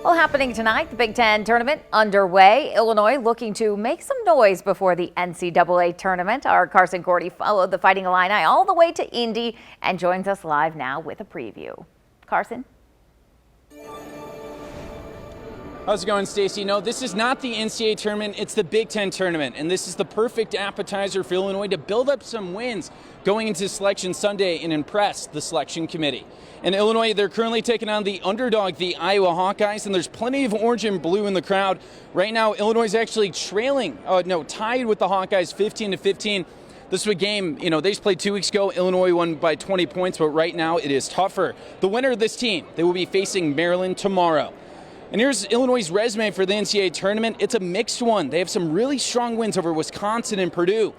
Well, happening tonight, the Big Ten tournament underway. Illinois looking to make some noise before the NCAA tournament. Our Carson Gordy followed the Fighting Illini all the way to Indy and joins us live now with a preview. Carson? How's it going, Stacey? No, this is not the NCAA tournament, it's the Big Ten tournament, and this is the perfect appetizer for Illinois to build up some wins going into Selection Sunday and impress the selection committee. In Illinois, they're currently taking on the underdog, the Iowa Hawkeyes, and there's plenty of orange and blue in the crowd. Right now, Illinois is actually tied with the Hawkeyes 15-15. This was a game, they just played 2 weeks ago. Illinois won by 20 points, but right now it is tougher. The winner of this team, they will be facing Maryland tomorrow. And here's Illinois' resume for the NCAA tournament. It's a mixed one. They have some really strong wins over Wisconsin and Purdue.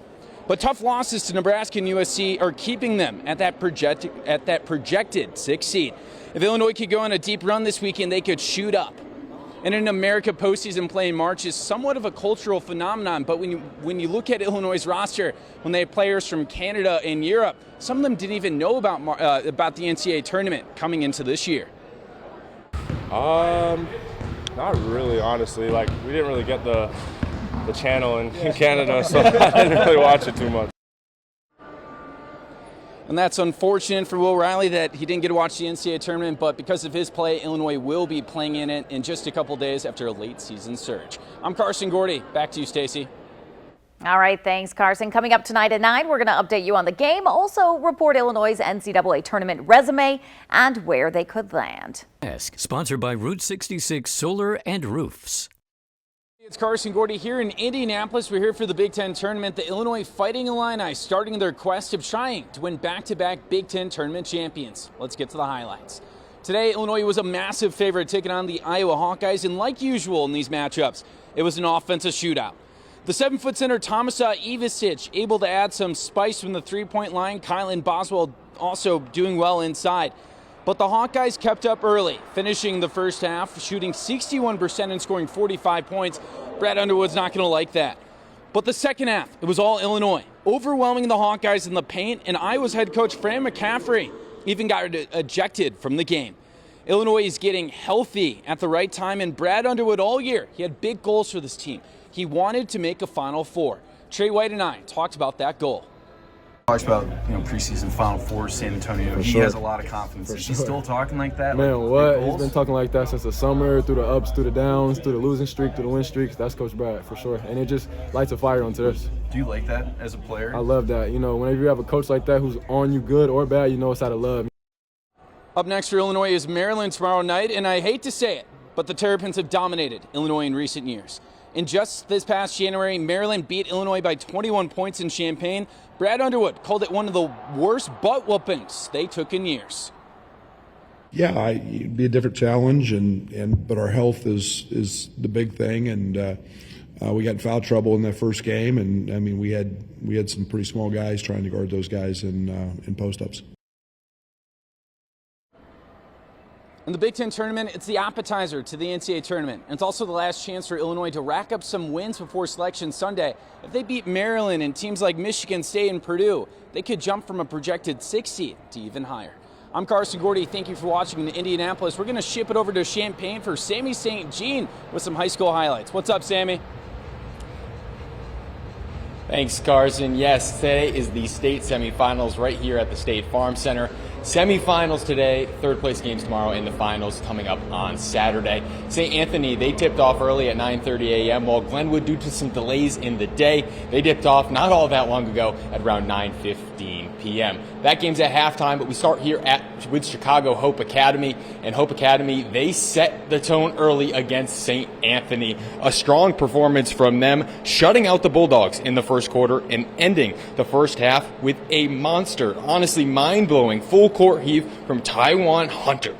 But tough losses to Nebraska and USC are keeping them at that projected 6th seed. If Illinois could go on a deep run this weekend, they could shoot up. And in America, postseason play in March is somewhat of a cultural phenomenon. But when you look at Illinois' roster, when they have players from Canada and Europe, some of them didn't even know about the NCAA tournament coming into this year. Not really, honestly. We didn't really get the channel in Canada, so I didn't really watch it too much. And that's unfortunate for Will Riley that he didn't get to watch the NCAA tournament, but because of his play, Illinois will be playing in it in just a couple days after a late season surge. I'm Carson Gordy. Back to you, Stacey. All right, thanks, Carson. Coming up tonight at 9, we're going to update you on the game, also report Illinois' NCAA tournament resume and where they could land. Sponsored by Route 66 Solar and Roofs. It's Carson Gordy here in Indianapolis. We're here for the Big Ten tournament. The Illinois Fighting Illini starting their quest of trying to win back-to-back Big Ten tournament champions. Let's get to the highlights. Today, Illinois was a massive favorite taking on the Iowa Hawkeyes, and like usual in these matchups, it was an offensive shootout. The 7-foot center Tomasa Ivisic able to add some spice from the three-point line. Kylan Boswell also doing well inside. But the Hawkeyes kept up early, finishing the first half, shooting 61% and scoring 45 points. Brad Underwood's not going to like that. But the second half, it was all Illinois, overwhelming the Hawkeyes in the paint, and Iowa's head coach Fran McCaffrey even got ejected from the game. Illinois is getting healthy at the right time, and Brad Underwood all year, he had big goals for this team. He wanted to make a Final Four. Trey White and I talked about that goal. Talked about preseason Final Four, San Antonio. He has a lot of confidence. Is he still talking like that? Man, what? He's been talking like that since the summer, through the ups, through the downs, through the losing streak, through the win streaks. That's Coach Brad for sure, and it just lights a fire onto us. Do you like that as a player? I love that. Whenever you have a coach like that who's on you good or bad, it's out of love. Up next for Illinois is Maryland tomorrow night, and I hate to say it, but the Terrapins have dominated Illinois in recent years. In just this past January, Maryland beat Illinois by 21 points in Champaign. Brad Underwood called it one of the worst butt whoopings they took in years. Yeah, it'd be a different challenge, but our health is the big thing, and we got in foul trouble in that first game, and I mean we had some pretty small guys trying to guard those guys in post-ups. In the Big Ten tournament, it's the appetizer to the NCAA tournament. And it's also the last chance for Illinois to rack up some wins before Selection Sunday. If they beat Maryland and teams like Michigan State and Purdue, they could jump from a projected 6th seed to even higher. I'm Carson Gordy. Thank you for watching in Indianapolis. We're going to ship it over to Champaign for Sammy St. Jean with some high school highlights. What's up, Sammy? Thanks, Carson. Yes, today is the state semifinals right here at the State Farm Center. Semifinals today, third place games tomorrow, and the finals coming up on Saturday. St. Anthony, they tipped off early at 9:30 a.m., while Glenwood, due to some delays in the day, they dipped off not all that long ago at around 9:15 p.m. That game's at halftime, but we start here with Chicago Hope Academy. And Hope Academy, they set the tone early against St. Anthony. A strong performance from them, shutting out the Bulldogs in the first quarter and ending the first half with a monster, honestly mind-blowing full-court heave from Taiwan Hunter.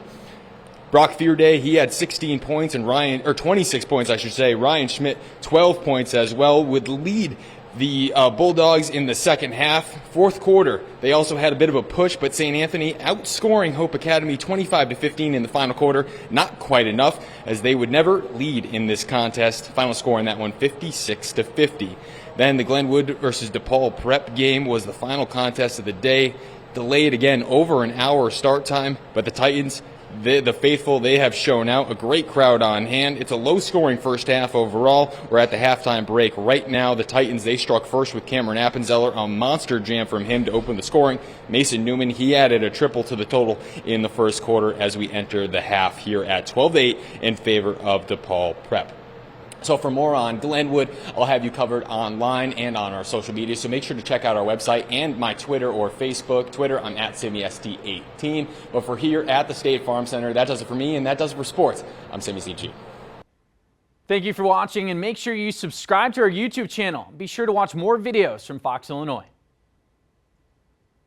Brock Fearday, he had 16 points, and 26 points, I should say. Ryan Schmidt, 12 points as well, would lead the Bulldogs in the second half. Fourth quarter, they also had a bit of a push, but St. Anthony outscoring Hope Academy 25-15 in the final quarter. Not quite enough, as they would never lead in this contest. Final score in that one, 56-50. Then the Glenwood versus DePaul Prep game was the final contest of the day. Delayed again over an hour start time, but the Titans, The faithful, they have shown out, a great crowd on hand. It's a low-scoring first half overall. We're at the halftime break right now. The Titans, they struck first with Cameron Appenzeller, a monster jam from him to open the scoring. Mason Newman, he added a triple to the total in the first quarter as we enter the half here at 12-8 in favor of DePaul Prep. So for more on Glenwood, I'll have you covered online and on our social media. So make sure to check out our website and my Twitter or Facebook. Twitter, I'm at SimmyST18. But for here at the State Farm Center, that does it for me, and that does it for sports. I'm Simmy CG. Thank you for watching, and make sure you subscribe to our YouTube channel. Be sure to watch more videos from Fox Illinois.